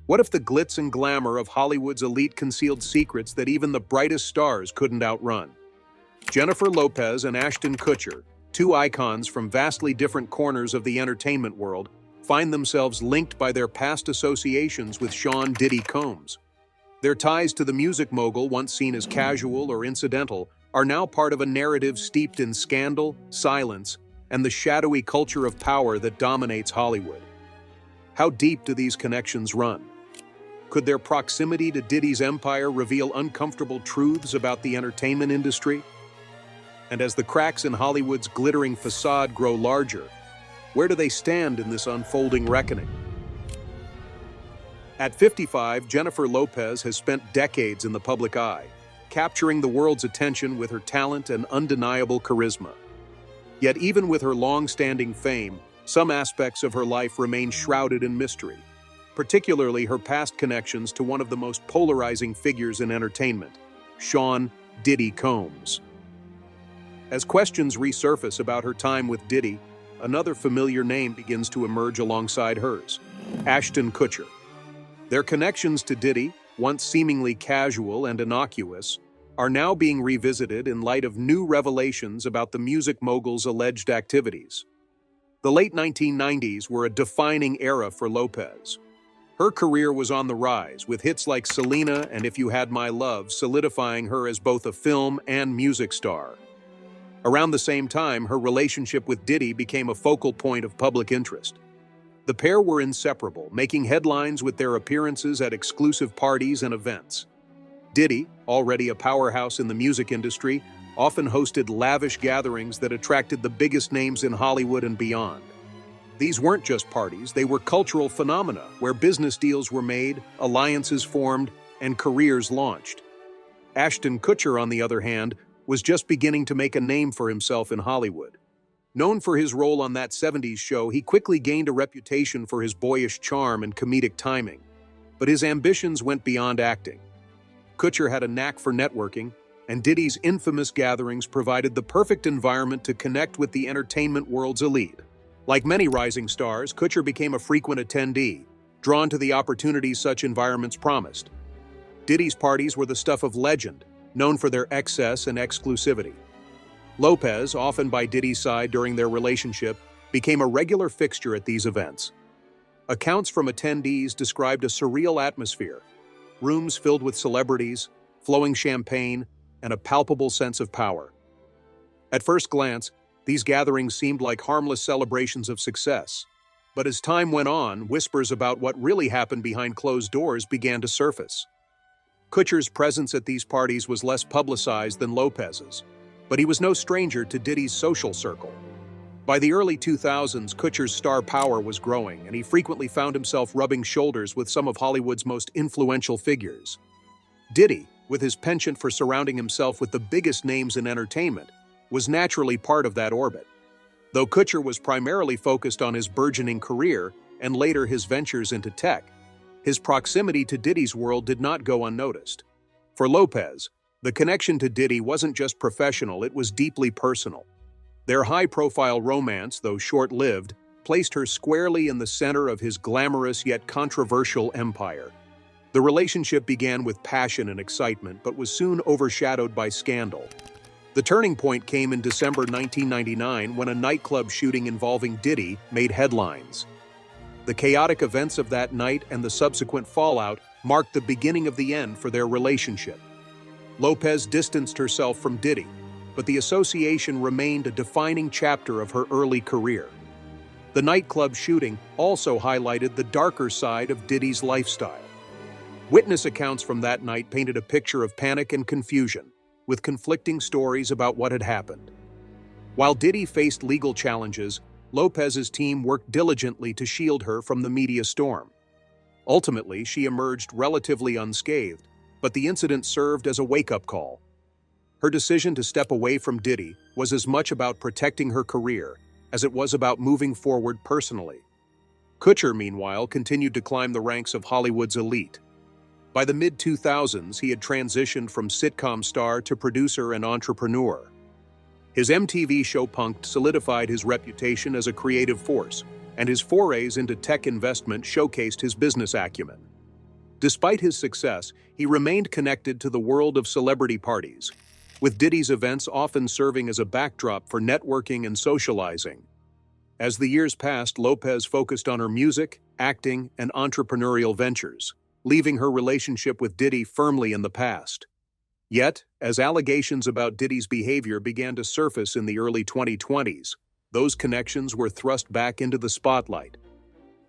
What if the glitz and glamour of Hollywood's elite concealed secrets that even the brightest stars couldn't outrun? Jennifer Lopez and Ashton Kutcher, two icons from vastly different corners of the entertainment world, find themselves linked by their past associations with Sean "Diddy" Combs. Their ties to the music mogul, once seen as casual or incidental, are now part of a narrative steeped in scandal, silence, and the shadowy culture of power that dominates Hollywood. How deep do these connections run? Could their proximity to Diddy's empire reveal uncomfortable truths about the entertainment industry? And as the cracks in Hollywood's glittering facade grow larger, where do they stand in this unfolding reckoning? At 55, Jennifer Lopez has spent decades in the public eye, capturing the world's attention with her talent and undeniable charisma. Yet even with her long-standing fame, some aspects of her life remain shrouded in mystery, particularly her past connections to one of the most polarizing figures in entertainment, Sean "Diddy" Combs. As questions resurface about her time with Diddy, another familiar name begins to emerge alongside hers: Ashton Kutcher. Their connections to Diddy, once seemingly casual and innocuous, are now being revisited in light of new revelations about the music mogul's alleged activities. The late 1990s were a defining era for Lopez. Her career was on the rise, with hits like Selena and If You Had My Love solidifying her as both a film and music star. Around the same time, her relationship with Diddy became a focal point of public interest. The pair were inseparable, making headlines with their appearances at exclusive parties and events. Diddy, already a powerhouse in the music industry, often hosted lavish gatherings that attracted the biggest names in Hollywood and beyond. These weren't just parties, they were cultural phenomena where business deals were made, alliances formed, and careers launched. Ashton Kutcher, on the other hand, was just beginning to make a name for himself in Hollywood. Known for his role on That 70s Show, he quickly gained a reputation for his boyish charm and comedic timing. But his ambitions went beyond acting. Kutcher had a knack for networking, and Diddy's infamous gatherings provided the perfect environment to connect with the entertainment world's elite. Like many rising stars, Kutcher became a frequent attendee, drawn to the opportunities such environments promised. Diddy's parties were the stuff of legend, known for their excess and exclusivity. Lopez, often by Diddy's side during their relationship, became a regular fixture at these events. Accounts from attendees described a surreal atmosphere, rooms filled with celebrities, flowing champagne, and a palpable sense of power. At first glance, these gatherings seemed like harmless celebrations of success. But as time went on, whispers about what really happened behind closed doors began to surface. Kutcher's presence at these parties was less publicized than Lopez's, but he was no stranger to Diddy's social circle. By the early 2000s, Kutcher's star power was growing, and he frequently found himself rubbing shoulders with some of Hollywood's most influential figures. Diddy, with his penchant for surrounding himself with the biggest names in entertainment, was naturally part of that orbit. Though Kutcher was primarily focused on his burgeoning career and later his ventures into tech, his proximity to Diddy's world did not go unnoticed. For Lopez, the connection to Diddy wasn't just professional, it was deeply personal. Their high-profile romance, though short-lived, placed her squarely in the center of his glamorous yet controversial empire. The relationship began with passion and excitement, but was soon overshadowed by scandal. The turning point came in December 1999 when a nightclub shooting involving Diddy made headlines. The chaotic events of that night and the subsequent fallout marked the beginning of the end for their relationship. Lopez distanced herself from Diddy, but the association remained a defining chapter of her early career. The nightclub shooting also highlighted the darker side of Diddy's lifestyle. Witness accounts from that night painted a picture of panic and confusion, with conflicting stories about what had happened. While Diddy faced legal challenges, Lopez's team worked diligently to shield her from the media storm. Ultimately, she emerged relatively unscathed, but the incident served as a wake-up call. Her decision to step away from Diddy was as much about protecting her career as it was about moving forward personally. Kutcher, meanwhile, continued to climb the ranks of Hollywood's elite. By the mid-2000s, he had transitioned from sitcom star to producer and entrepreneur. His MTV show Punk'd solidified his reputation as a creative force, and his forays into tech investment showcased his business acumen. Despite his success, he remained connected to the world of celebrity parties, with Diddy's events often serving as a backdrop for networking and socializing. As the years passed, Lopez focused on her music, acting, and entrepreneurial ventures, leaving her relationship with Diddy firmly in the past. Yet, as allegations about Diddy's behavior began to surface in the early 2020s, those connections were thrust back into the spotlight.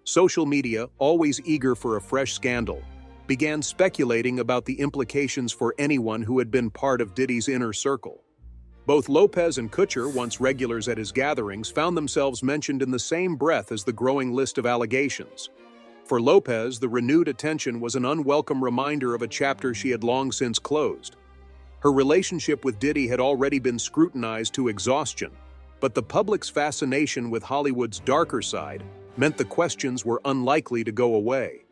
Social media, always eager for a fresh scandal, began speculating about the implications for anyone who had been part of Diddy's inner circle. Both Lopez and Kutcher, once regulars at his gatherings, found themselves mentioned in the same breath as the growing list of allegations. For Lopez, the renewed attention was an unwelcome reminder of a chapter she had long since closed. Her relationship with Diddy had already been scrutinized to exhaustion, but the public's fascination with Hollywood's darker side meant the questions were unlikely to go away.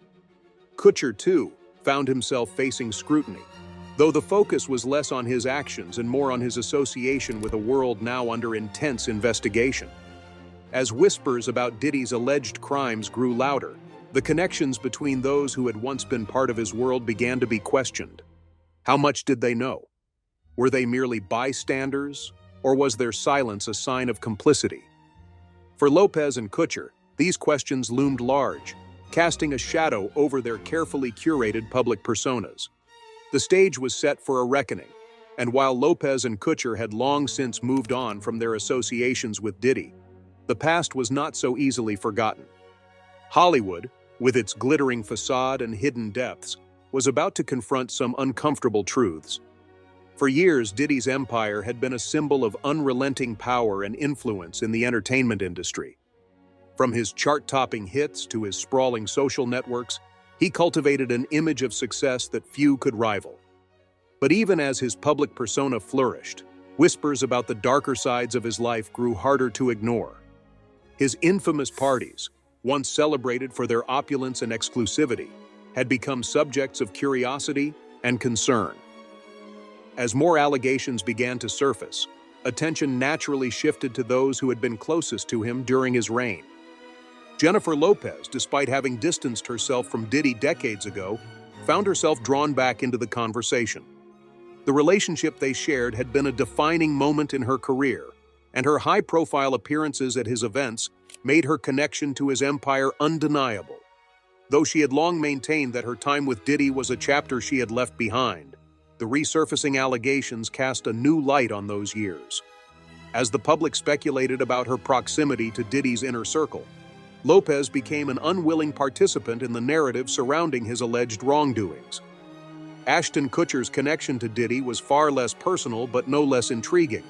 Kutcher, too, found himself facing scrutiny, though the focus was less on his actions and more on his association with a world now under intense investigation. As whispers about Diddy's alleged crimes grew louder, the connections between those who had once been part of his world began to be questioned. How much did they know? Were they merely bystanders, or was their silence a sign of complicity? For Lopez and Kutcher, these questions loomed large, casting a shadow over their carefully curated public personas. The stage was set for a reckoning, and while Lopez and Kutcher had long since moved on from their associations with Diddy, the past was not so easily forgotten. Hollywood, with its glittering facade and hidden depths, was about to confront some uncomfortable truths. For years, Diddy's empire had been a symbol of unrelenting power and influence in the entertainment industry. From his chart-topping hits to his sprawling social networks, he cultivated an image of success that few could rival. But even as his public persona flourished, whispers about the darker sides of his life grew harder to ignore. His infamous parties, once celebrated for their opulence and exclusivity, had become subjects of curiosity and concern. As more allegations began to surface, attention naturally shifted to those who had been closest to him during his reign. Jennifer Lopez, despite having distanced herself from Diddy decades ago, found herself drawn back into the conversation. The relationship they shared had been a defining moment in her career, and her high-profile appearances at his events made her connection to his empire undeniable. Though she had long maintained that her time with Diddy was a chapter she had left behind, the resurfacing allegations cast a new light on those years. As the public speculated about her proximity to Diddy's inner circle, Lopez became an unwilling participant in the narrative surrounding his alleged wrongdoings. Ashton Kutcher's connection to Diddy was far less personal but no less intriguing.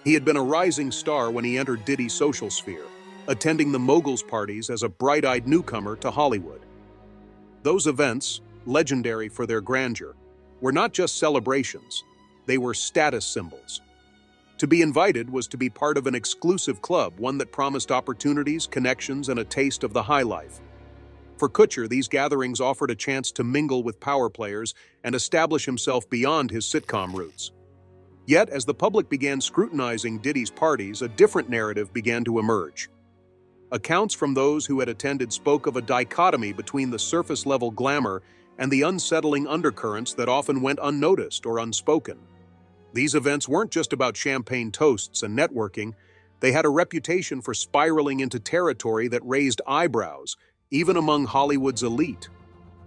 He had been a rising star when he entered Diddy's social sphere, attending the Moguls parties as a bright-eyed newcomer to Hollywood. Those events, legendary for their grandeur, were not just celebrations, they were status symbols. To be invited was to be part of an exclusive club, one that promised opportunities, connections, and a taste of the high life. For Kutcher, these gatherings offered a chance to mingle with power players and establish himself beyond his sitcom roots. Yet, as the public began scrutinizing Diddy's parties, a different narrative began to emerge. Accounts from those who had attended spoke of a dichotomy between the surface-level glamour and the unsettling undercurrents that often went unnoticed or unspoken. These events weren't just about champagne toasts and networking, they had a reputation for spiraling into territory that raised eyebrows, even among Hollywood's elite.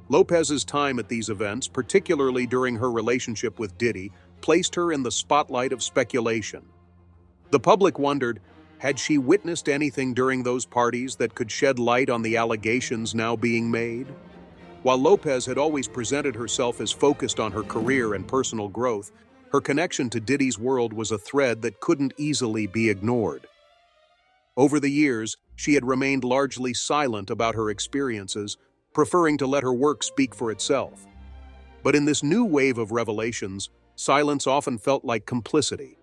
Lopez's time at these events, particularly during her relationship with Diddy, placed her in the spotlight of speculation. The public wondered, had she witnessed anything during those parties that could shed light on the allegations now being made? While Lopez had always presented herself as focused on her career and personal growth, her connection to Diddy's world was a thread that couldn't easily be ignored. Over the years, she had remained largely silent about her experiences, preferring to let her work speak for itself. But in this new wave of revelations, silence often felt like complicity.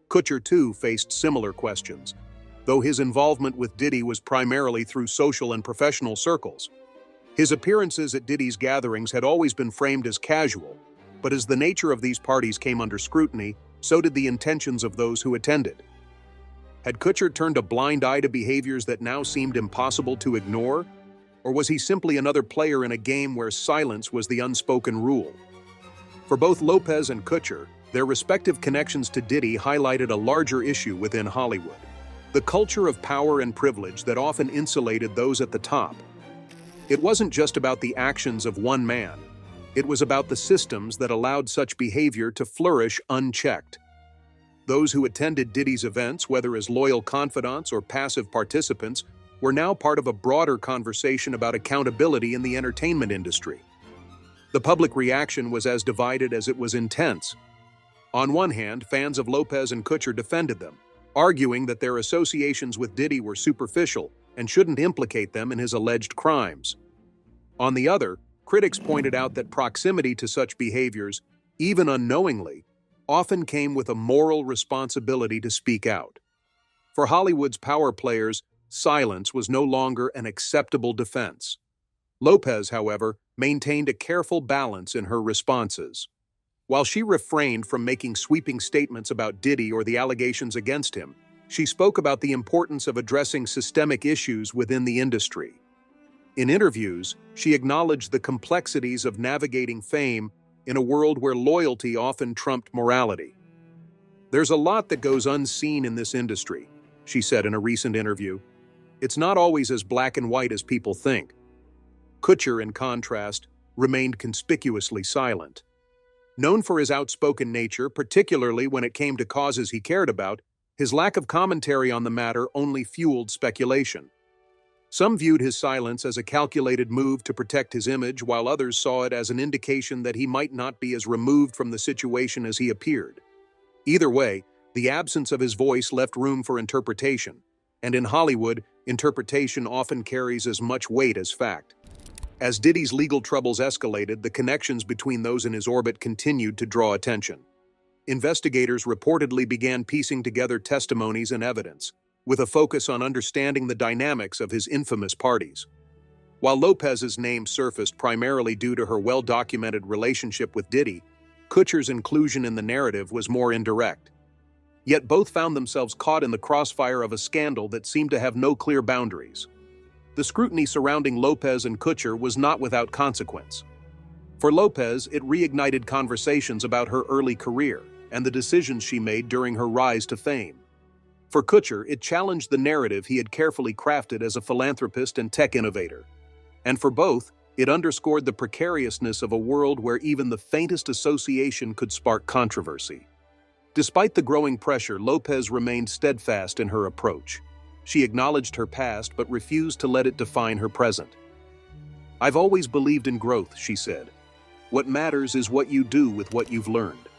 Kutcher, too, faced similar questions, though his involvement with Diddy was primarily through social and professional circles. His appearances at Diddy's gatherings had always been framed as casual, but as the nature of these parties came under scrutiny, so did the intentions of those who attended. Had Kutcher turned a blind eye to behaviors that now seemed impossible to ignore? Or was he simply another player in a game where silence was the unspoken rule? For both Lopez and Kutcher, their respective connections to Diddy highlighted a larger issue within Hollywood: the culture of power and privilege that often insulated those at the top. It wasn't just about the actions of one man. It was about the systems that allowed such behavior to flourish unchecked. Those who attended Diddy's events, whether as loyal confidants or passive participants, were now part of a broader conversation about accountability in the entertainment industry. The public reaction was as divided as it was intense. On one hand, fans of Lopez and Kutcher defended them, arguing that their associations with Diddy were superficial and shouldn't implicate them in his alleged crimes. On the other, critics pointed out that proximity to such behaviors, even unknowingly, often came with a moral responsibility to speak out. For Hollywood's power players, silence was no longer an acceptable defense. Lopez, however, maintained a careful balance in her responses. While she refrained from making sweeping statements about Diddy or the allegations against him, she spoke about the importance of addressing systemic issues within the industry. In interviews, she acknowledged the complexities of navigating fame in a world where loyalty often trumped morality. "There's a lot that goes unseen in this industry," she said in a recent interview. "It's not always as black and white as people think." Kutcher, in contrast, remained conspicuously silent. Known for his outspoken nature, particularly when it came to causes he cared about, his lack of commentary on the matter only fueled speculation. Some viewed his silence as a calculated move to protect his image, while others saw it as an indication that he might not be as removed from the situation as he appeared. Either way, the absence of his voice left room for interpretation, and in Hollywood, interpretation often carries as much weight as fact. As Diddy's legal troubles escalated, the connections between those in his orbit continued to draw attention. Investigators reportedly began piecing together testimonies and evidence, with a focus on understanding the dynamics of his infamous parties. While Lopez's name surfaced primarily due to her well-documented relationship with Diddy, Kutcher's inclusion in the narrative was more indirect. Yet both found themselves caught in the crossfire of a scandal that seemed to have no clear boundaries. The scrutiny surrounding Lopez and Kutcher was not without consequence. For Lopez, it reignited conversations about her early career and the decisions she made during her rise to fame. For Kutcher, it challenged the narrative he had carefully crafted as a philanthropist and tech innovator. And for both, it underscored the precariousness of a world where even the faintest association could spark controversy. Despite the growing pressure, Lopez remained steadfast in her approach. She acknowledged her past but refused to let it define her present. "I've always believed in growth," she said. "What matters is what you do with what you've learned."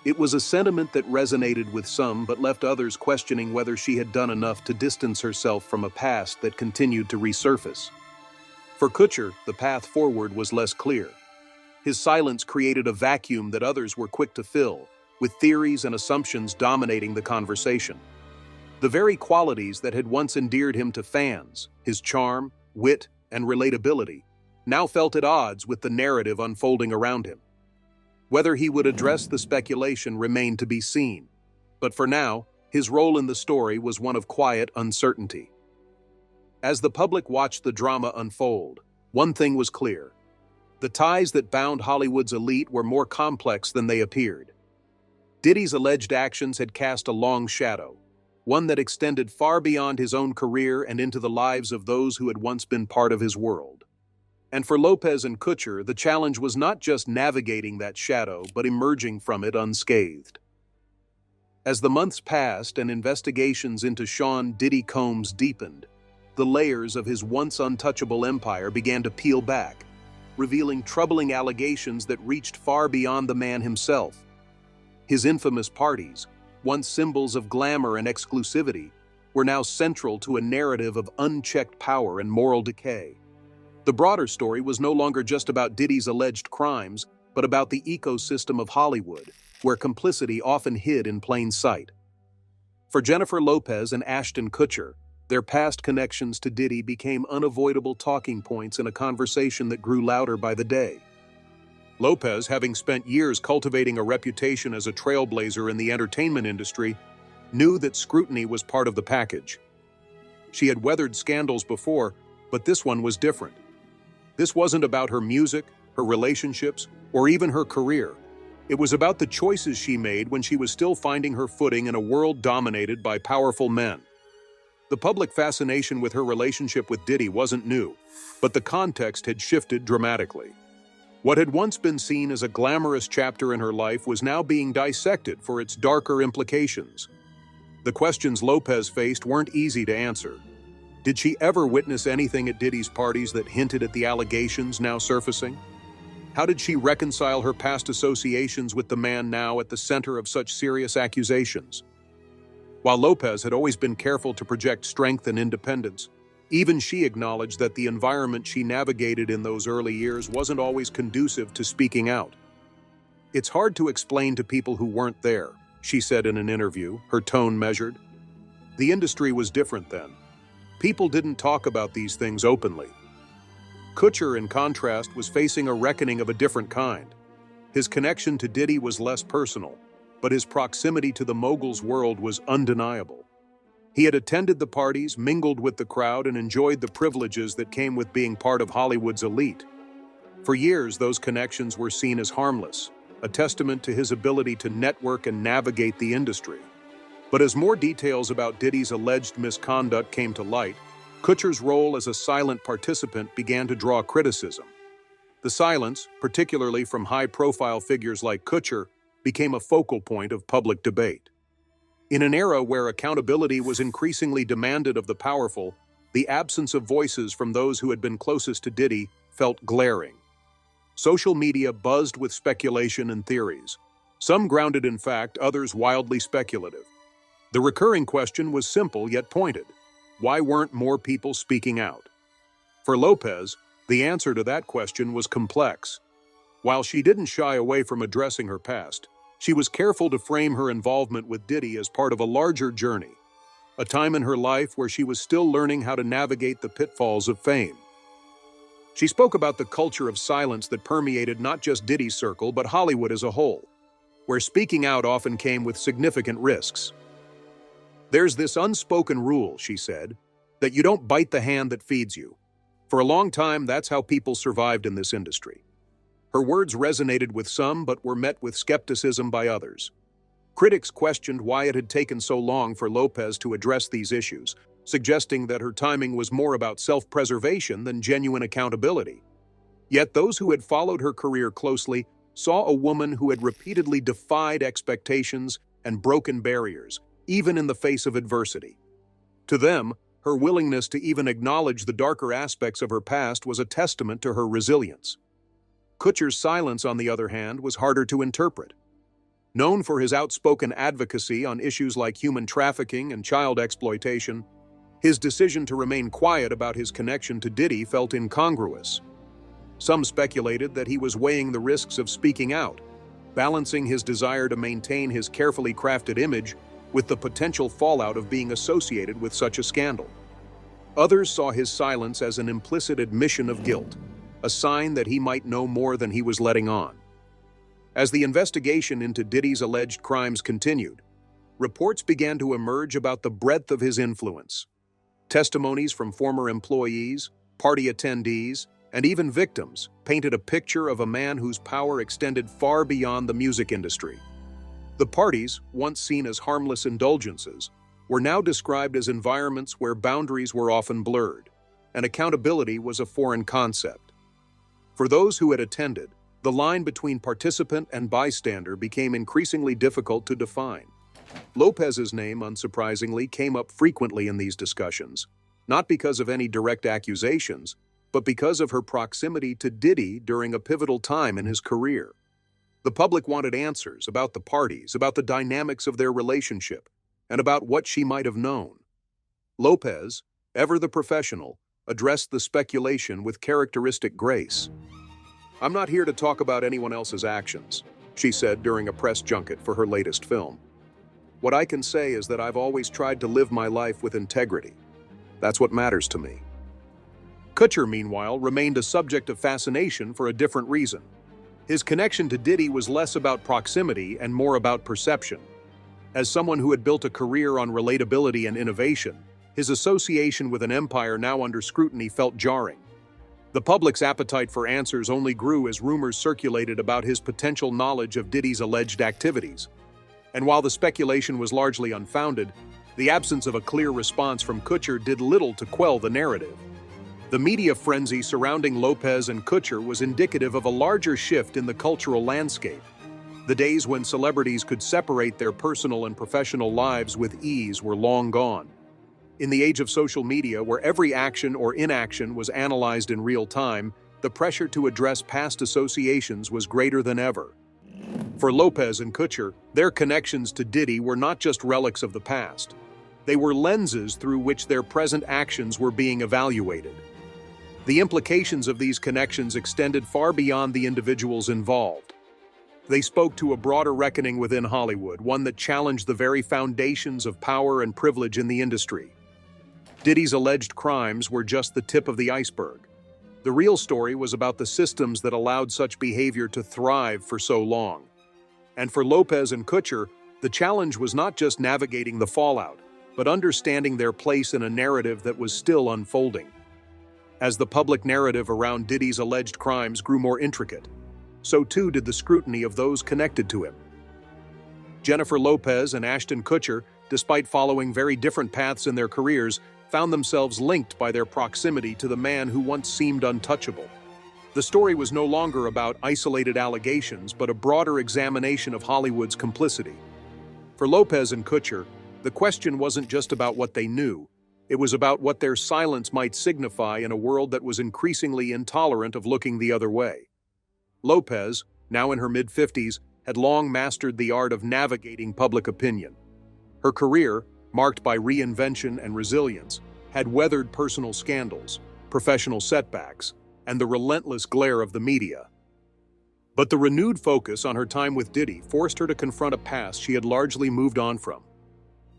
It was a sentiment that resonated with some but left others questioning whether she had done enough to distance herself from a past that continued to resurface. For Kutcher, the path forward was less clear. His silence created a vacuum that others were quick to fill, with theories and assumptions dominating the conversation. The very qualities that had once endeared him to fans, his charm, wit, and relatability, now felt at odds with the narrative unfolding around him. Whether he would address the speculation remained to be seen, but for now, his role in the story was one of quiet uncertainty. As the public watched the drama unfold, one thing was clear: the ties that bound Hollywood's elite were more complex than they appeared. Diddy's alleged actions had cast a long shadow, one that extended far beyond his own career and into the lives of those who had once been part of his world. And for Lopez and Kutcher, the challenge was not just navigating that shadow, but emerging from it unscathed. As the months passed and investigations into Sean Diddy Combs deepened, the layers of his once untouchable empire began to peel back, revealing troubling allegations that reached far beyond the man himself. His infamous parties, once symbols of glamour and exclusivity, were now central to a narrative of unchecked power and moral decay. The broader story was no longer just about Diddy's alleged crimes, but about the ecosystem of Hollywood, where complicity often hid in plain sight. For Jennifer Lopez and Ashton Kutcher, their past connections to Diddy became unavoidable talking points in a conversation that grew louder by the day. Lopez, having spent years cultivating a reputation as a trailblazer in the entertainment industry, knew that scrutiny was part of the package. She had weathered scandals before, But this one was different. This wasn't about her music, her relationships, or even her career. It was about the choices she made when she was still finding her footing in a world dominated by powerful men. The public fascination with her relationship with Diddy wasn't new, but the context had shifted dramatically. What had once been seen as a glamorous chapter in her life was now being dissected for its darker implications. The questions Lopez faced weren't easy to answer. Did she ever witness anything at Diddy's parties that hinted at the allegations now surfacing? How did she reconcile her past associations with the man now at the center of such serious accusations? While Lopez had always been careful to project strength and independence, even she acknowledged that the environment she navigated in those early years wasn't always conducive to speaking out. "It's hard to explain to people who weren't there," she said in an interview, her tone measured. The industry was different then. People didn't talk about these things openly. Kutcher, in contrast, was facing a reckoning of a different kind. His connection to Diddy was less personal, but his proximity to the mogul's world was undeniable. He had attended the parties, mingled with the crowd, and enjoyed the privileges that came with being part of Hollywood's elite. For years, those connections were seen as harmless, a testament to his ability to network and navigate the industry. But as more details about Diddy's alleged misconduct came to light, Kutcher's role as a silent participant began to draw criticism. The silence, particularly from high-profile figures like Kutcher, became a focal point of public debate. In an era where accountability was increasingly demanded of the powerful, the absence of voices from those who had been closest to Diddy felt glaring. Social media buzzed with speculation and theories, some grounded in fact, others wildly speculative. The recurring question was simple yet pointed: why weren't more people speaking out? For Lopez, the answer to that question was complex. While she didn't shy away from addressing her past, she was careful to frame her involvement with Diddy as part of a larger journey, a time in her life where she was still learning how to navigate the pitfalls of fame. She spoke about the culture of silence that permeated not just Diddy's circle but Hollywood as a whole, where speaking out often came with significant risks. "There's this unspoken rule," she said, "that you don't bite the hand that feeds you. For a long time, that's how people survived in this industry." Her words resonated with some but were met with skepticism by others. Critics questioned why it had taken so long for Lopez to address these issues, suggesting that her timing was more about self-preservation than genuine accountability. Yet those who had followed her career closely saw a woman who had repeatedly defied expectations and broken barriers, even in the face of adversity. To them, her willingness to even acknowledge the darker aspects of her past was a testament to her resilience. Kutcher's silence, on the other hand, was harder to interpret. Known for his outspoken advocacy on issues like human trafficking and child exploitation, his decision to remain quiet about his connection to Diddy felt incongruous. Some speculated that he was weighing the risks of speaking out, balancing his desire to maintain his carefully crafted image with the potential fallout of being associated with such a scandal. Others saw his silence as an implicit admission of guilt, a sign that he might know more than he was letting on. As the investigation into Diddy's alleged crimes continued, reports began to emerge about the breadth of his influence. Testimonies from former employees, party attendees, and even victims painted a picture of a man whose power extended far beyond the music industry. The parties, once seen as harmless indulgences, were now described as environments where boundaries were often blurred, and accountability was a foreign concept. For those who had attended, the line between participant and bystander became increasingly difficult to define. Lopez's name, unsurprisingly, came up frequently in these discussions, not because of any direct accusations, but because of her proximity to Diddy during a pivotal time in his career. The public wanted answers about the parties, about the dynamics of their relationship, and about what she might have known. Lopez, ever the professional, addressed the speculation with characteristic grace. "I'm not here to talk about anyone else's actions," she said during a press junket for her latest film. "What I can say is that I've always tried to live my life with integrity. That's what matters to me." Kutcher, meanwhile, remained a subject of fascination for a different reason. His connection to Diddy was less about proximity and more about perception. As someone who had built a career on relatability and innovation, His association with an empire now under scrutiny felt jarring. The public's appetite for answers only grew as rumors circulated about his potential knowledge of Diddy's alleged activities. And while the speculation was largely unfounded, the absence of a clear response from Kutcher did little to quell the narrative. The media frenzy surrounding Lopez and Kutcher was indicative of a larger shift in the cultural landscape. The days when celebrities could separate their personal and professional lives with ease were long gone. In the age of social media, where every action or inaction was analyzed in real time, the pressure to address past associations was greater than ever. For Lopez and Kutcher, their connections to Diddy were not just relics of the past. They were lenses through which their present actions were being evaluated. The implications of these connections extended far beyond the individuals involved. They spoke to a broader reckoning within Hollywood, one that challenged the very foundations of power and privilege in the industry. Diddy's alleged crimes were just the tip of the iceberg. The real story was about the systems that allowed such behavior to thrive for so long. And for Lopez and Kutcher, the challenge was not just navigating the fallout, but understanding their place in a narrative that was still unfolding. As the public narrative around Diddy's alleged crimes grew more intricate, so too did the scrutiny of those connected to him. Jennifer Lopez and Ashton Kutcher, despite following very different paths in their careers, found themselves linked by their proximity to the man who once seemed untouchable. The story was no longer about isolated allegations, but a broader examination of Hollywood's complicity. For Lopez and Kutcher, the question wasn't just about what they knew, it was about what their silence might signify in a world that was increasingly intolerant of looking the other way. Lopez, now in her mid-50s, had long mastered the art of navigating public opinion. Her career, marked by reinvention and resilience, had weathered personal scandals, professional setbacks, and the relentless glare of the media. But the renewed focus on her time with Diddy forced her to confront a past she had largely moved on from.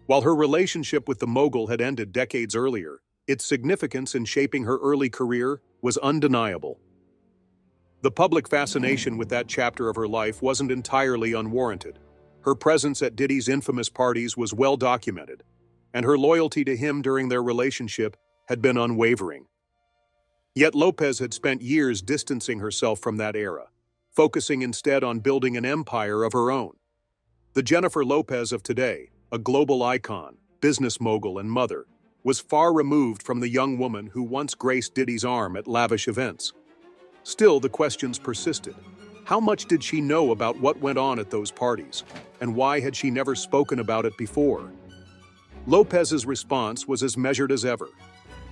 While her relationship with the mogul had ended decades earlier, its significance in shaping her early career was undeniable. The public fascination with that chapter of her life wasn't entirely unwarranted. Her presence at Diddy's infamous parties was well documented, and her loyalty to him during their relationship had been unwavering. Yet Lopez had spent years distancing herself from that era, focusing instead on building an empire of her own. The Jennifer Lopez of today, a global icon, business mogul, and mother, was far removed from the young woman who once graced Diddy's arm at lavish events. Still, the questions persisted. How much did she know about what went on at those parties, and why had she never spoken about it before? Lopez's response was as measured as ever.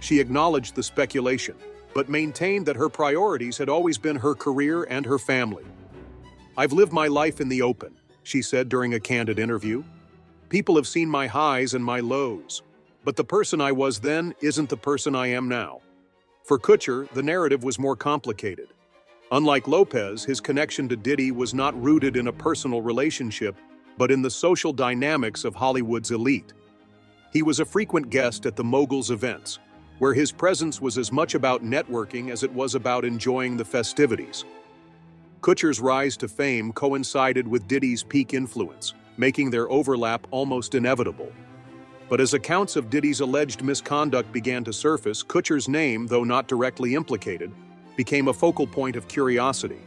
She acknowledged the speculation, but maintained that her priorities had always been her career and her family. "I've lived my life in the open," she said during a candid interview. "People have seen my highs and my lows, but the person I was then isn't the person I am now." For Kutcher, the narrative was more complicated. Unlike Lopez, his connection to Diddy was not rooted in a personal relationship, but in the social dynamics of Hollywood's elite. He was a frequent guest at the mogul's events, where his presence was as much about networking as it was about enjoying the festivities. Kutcher's rise to fame coincided with Diddy's peak influence, making their overlap almost inevitable. But as accounts of Diddy's alleged misconduct began to surface, Kutcher's name, though not directly implicated, became a focal point of curiosity.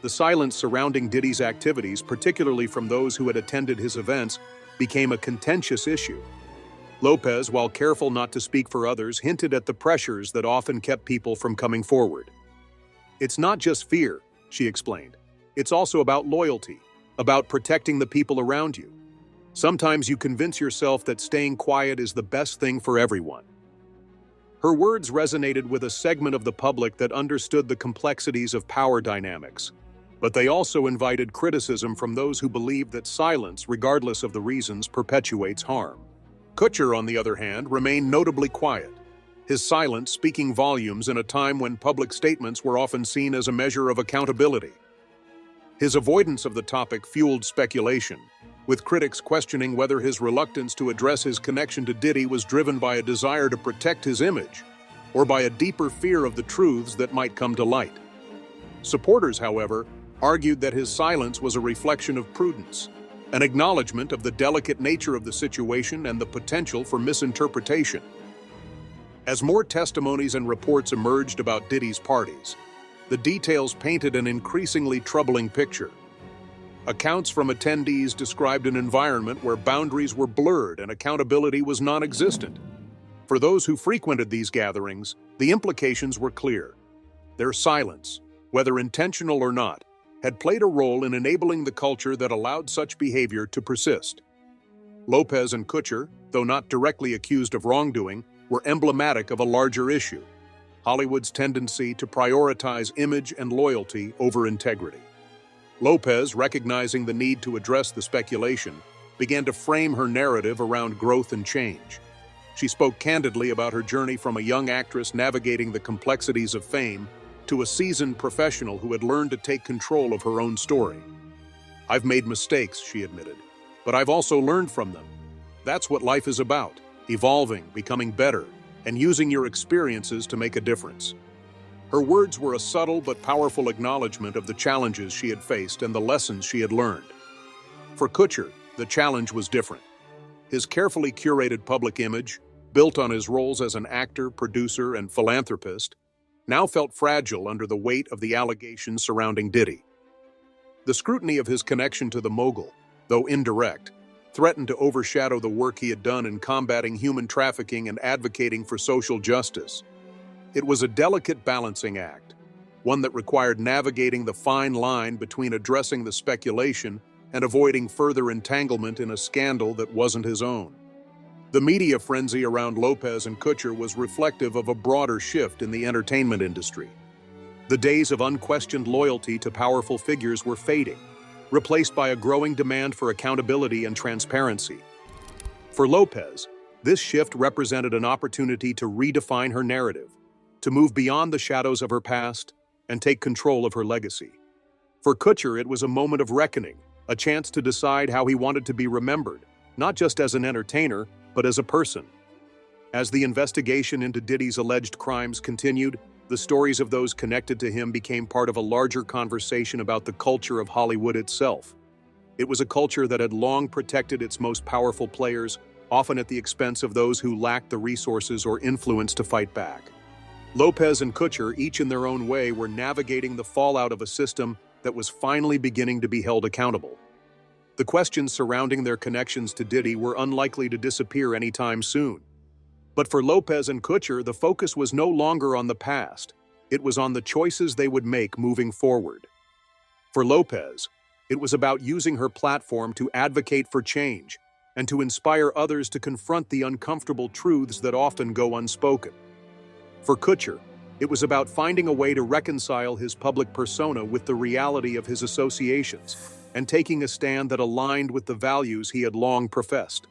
The silence surrounding Diddy's activities, particularly from those who had attended his events, became a contentious issue. Lopez, while careful not to speak for others, hinted at the pressures that often kept people from coming forward. "It's not just fear," she explained. "It's also about loyalty, about protecting the people around you. Sometimes you convince yourself that staying quiet is the best thing for everyone." Her words resonated with a segment of the public that understood the complexities of power dynamics, but they also invited criticism from those who believed that silence, regardless of the reasons, perpetuates harm. Kutcher, on the other hand, remained notably quiet, his silence speaking volumes in a time when public statements were often seen as a measure of accountability. His avoidance of the topic fueled speculation, with critics questioning whether his reluctance to address his connection to Diddy was driven by a desire to protect his image, or by a deeper fear of the truths that might come to light. Supporters, however, argued that his silence was a reflection of prudence, an acknowledgement of the delicate nature of the situation and the potential for misinterpretation. As more testimonies and reports emerged about Diddy's parties, the details painted an increasingly troubling picture. Accounts from attendees described an environment where boundaries were blurred and accountability was non-existent. For those who frequented these gatherings, the implications were clear. Their silence, whether intentional or not, had played a role in enabling the culture that allowed such behavior to persist. Lopez and Kutcher, though not directly accused of wrongdoing, were emblematic of a larger issue: Hollywood's tendency to prioritize image and loyalty over integrity. Lopez, recognizing the need to address the speculation, began to frame her narrative around growth and change. She spoke candidly about her journey from a young actress navigating the complexities of fame to a seasoned professional who had learned to take control of her own story. "I've made mistakes," she admitted, "but I've also learned from them. That's what life is about: evolving, becoming better, and using your experiences to make a difference." Her words were a subtle but powerful acknowledgement of the challenges she had faced and the lessons she had learned. For Kutcher, the challenge was different. His carefully curated public image, built on his roles as an actor, producer, and philanthropist, now felt fragile under the weight of the allegations surrounding Diddy. The scrutiny of his connection to the mogul, though indirect, threatened to overshadow the work he had done in combating human trafficking and advocating for social justice. It was a delicate balancing act, one that required navigating the fine line between addressing the speculation and avoiding further entanglement in a scandal that wasn't his own. The media frenzy around Lopez and Kutcher was reflective of a broader shift in the entertainment industry. The days of unquestioned loyalty to powerful figures were fading, replaced by a growing demand for accountability and transparency. For Lopez, this shift represented an opportunity to redefine her narrative, to move beyond the shadows of her past and take control of her legacy. For Kutcher, it was a moment of reckoning, a chance to decide how he wanted to be remembered, not just as an entertainer, but as a person. As the investigation into Diddy's alleged crimes continued, the stories of those connected to him became part of a larger conversation about the culture of Hollywood itself. It was a culture that had long protected its most powerful players, often at the expense of those who lacked the resources or influence to fight back. Lopez and Kutcher, each in their own way, were navigating the fallout of a system that was finally beginning to be held accountable. The questions surrounding their connections to Diddy were unlikely to disappear anytime soon. But for Lopez and Kutcher, the focus was no longer on the past. It was on the choices they would make moving forward. For Lopez, it was about using her platform to advocate for change and to inspire others to confront the uncomfortable truths that often go unspoken. For Kutcher, it was about finding a way to reconcile his public persona with the reality of his associations and taking a stand that aligned with the values he had long professed.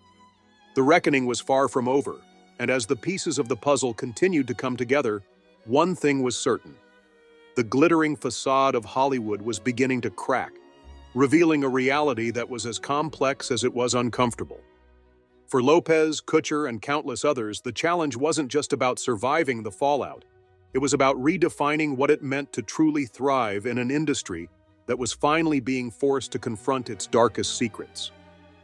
The reckoning was far from over, and as the pieces of the puzzle continued to come together, one thing was certain: the glittering facade of Hollywood was beginning to crack, revealing a reality that was as complex as it was uncomfortable. For Lopez, Kutcher, and countless others, the challenge wasn't just about surviving the fallout. It was about redefining what it meant to truly thrive in an industry that was finally being forced to confront its darkest secrets.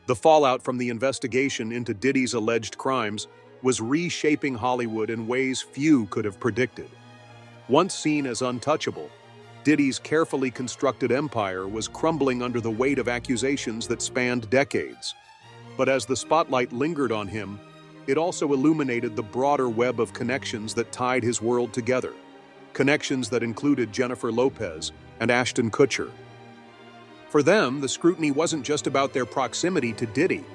The fallout from the investigation into Diddy's alleged crimes was reshaping Hollywood in ways few could have predicted. Once seen as untouchable, Diddy's carefully constructed empire was crumbling under the weight of accusations that spanned decades. But as the spotlight lingered on him, it also illuminated the broader web of connections that tied his world together, connections that included Jennifer Lopez and Ashton Kutcher. For them, the scrutiny wasn't just about their proximity to Diddy.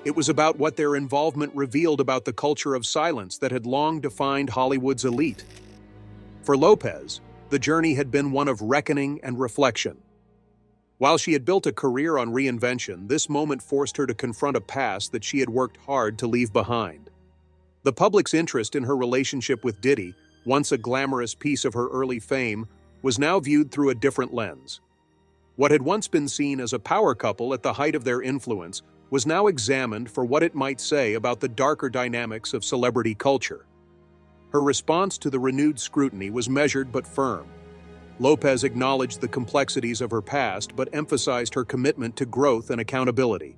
It was about what their involvement revealed about the culture of silence that had long defined Hollywood's elite. For Lopez, the journey had been one of reckoning and reflection. While she had built a career on reinvention, this moment forced her to confront a past that she had worked hard to leave behind. The public's interest in her relationship with Diddy, once a glamorous piece of her early fame, was now viewed through a different lens. What had once been seen as a power couple at the height of their influence was now examined for what it might say about the darker dynamics of celebrity culture. Her response to the renewed scrutiny was measured but firm. Lopez acknowledged the complexities of her past but emphasized her commitment to growth and accountability.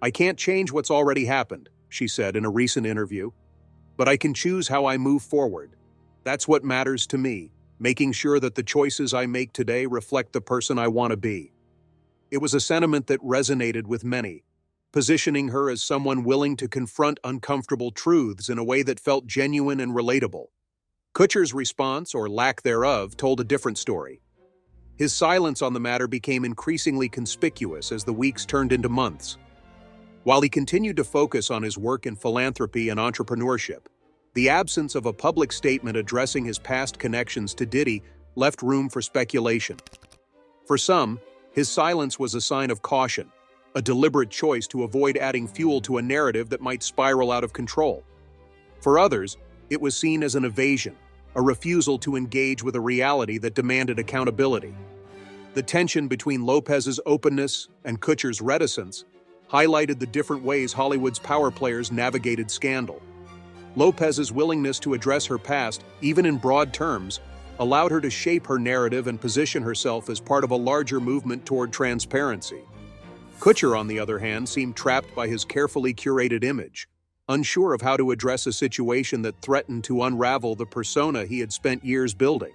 "I can't change what's already happened," she said in a recent interview, "but I can choose how I move forward. That's what matters to me, making sure that the choices I make today reflect the person I want to be." It was a sentiment that resonated with many, positioning her as someone willing to confront uncomfortable truths in a way that felt genuine and relatable. Kutcher's response, or lack thereof, told a different story. His silence on the matter became increasingly conspicuous as the weeks turned into months. While he continued to focus on his work in philanthropy and entrepreneurship, the absence of a public statement addressing his past connections to Diddy left room for speculation. For some, his silence was a sign of caution, a deliberate choice to avoid adding fuel to a narrative that might spiral out of control. For others, it was seen as an evasion, a refusal to engage with a reality that demanded accountability. The tension between Lopez's openness and Kutcher's reticence highlighted the different ways Hollywood's power players navigated scandal. Lopez's willingness to address her past, even in broad terms, allowed her to shape her narrative and position herself as part of a larger movement toward transparency. Kutcher, on the other hand, seemed trapped by his carefully curated image, unsure of how to address a situation that threatened to unravel the persona he had spent years building.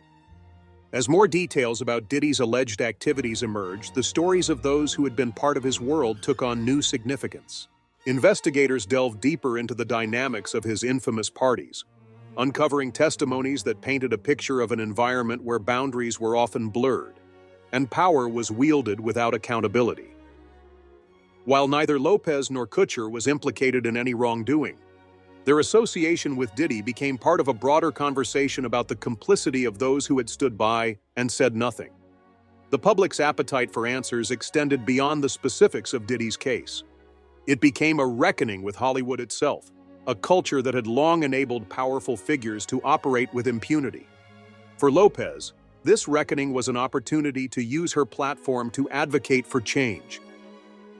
As more details about Diddy's alleged activities emerged, the stories of those who had been part of his world took on new significance. Investigators delved deeper into the dynamics of his infamous parties, uncovering testimonies that painted a picture of an environment where boundaries were often blurred, and power was wielded without accountability. While neither Lopez nor Kutcher was implicated in any wrongdoing, their association with Diddy became part of a broader conversation about the complicity of those who had stood by and said nothing. The public's appetite for answers extended beyond the specifics of Diddy's case. It became a reckoning with Hollywood itself, a culture that had long enabled powerful figures to operate with impunity. For Lopez, this reckoning was an opportunity to use her platform to advocate for change.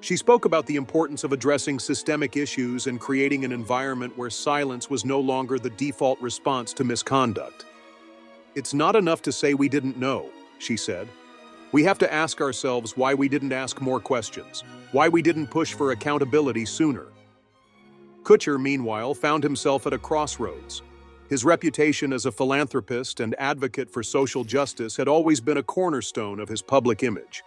She spoke about the importance of addressing systemic issues and creating an environment where silence was no longer the default response to misconduct. "It's not enough to say we didn't know," she said. "We have to ask ourselves why we didn't ask more questions, why we didn't push for accountability sooner." Kutcher, meanwhile, found himself at a crossroads. His reputation as a philanthropist and advocate for social justice had always been a cornerstone of his public image.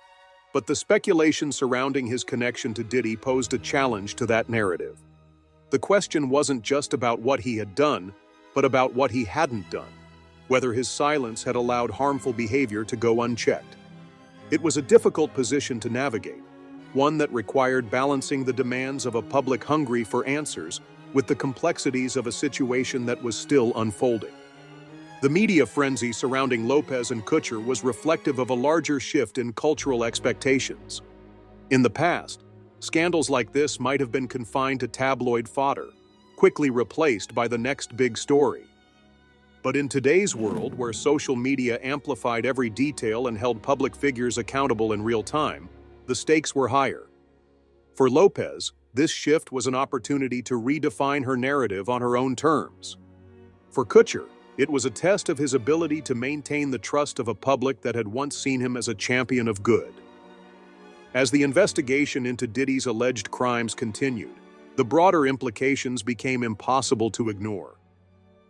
But the speculation surrounding his connection to Diddy posed a challenge to that narrative. The question wasn't just about what he had done, but about what he hadn't done, whether his silence had allowed harmful behavior to go unchecked. It was a difficult position to navigate, one that required balancing the demands of a public hungry for answers with the complexities of a situation that was still unfolding. The media frenzy surrounding Lopez and Kutcher was reflective of a larger shift in cultural expectations. In the past, scandals like this might have been confined to tabloid fodder, quickly replaced by the next big story. But in today's world, where social media amplified every detail and held public figures accountable in real time, the stakes were higher. For Lopez, this shift was an opportunity to redefine her narrative on her own terms. For Kutcher, it was a test of his ability to maintain the trust of a public that had once seen him as a champion of good. As the investigation into Diddy's alleged crimes continued, the broader implications became impossible to ignore.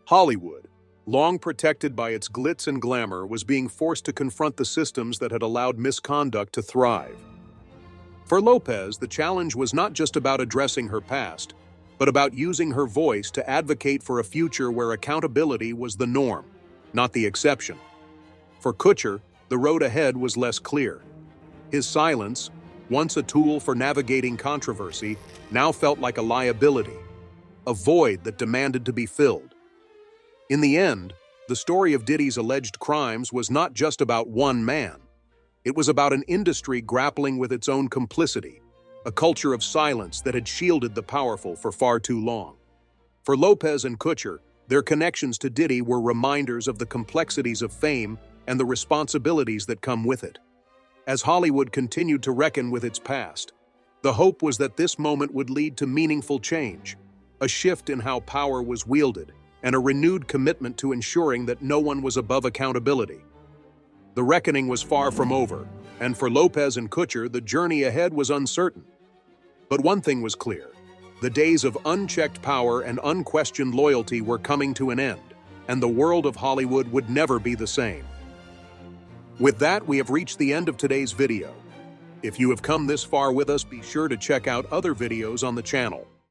Hollywood, long protected by its glitz and glamour, was being forced to confront the systems that had allowed misconduct to thrive. For Lopez, the challenge was not just about addressing her past, but about using her voice to advocate for a future where accountability was the norm, not the exception. For Kutcher, the road ahead was less clear. His silence, once a tool for navigating controversy, now felt like a liability, a void that demanded to be filled. In the end, the story of Diddy's alleged crimes was not just about one man. It was about an industry grappling with its own complicity, a culture of silence that had shielded the powerful for far too long. For Lopez and Kutcher, their connections to Diddy were reminders of the complexities of fame and the responsibilities that come with it. As Hollywood continued to reckon with its past, the hope was that this moment would lead to meaningful change, a shift in how power was wielded, and a renewed commitment to ensuring that no one was above accountability. The reckoning was far from over, and for Lopez and Kutcher, the journey ahead was uncertain. But one thing was clear. The days of unchecked power and unquestioned loyalty were coming to an end, and the world of Hollywood would never be the same. With that, we have reached the end of today's video. If you have come this far with us, be sure to check out other videos on the channel.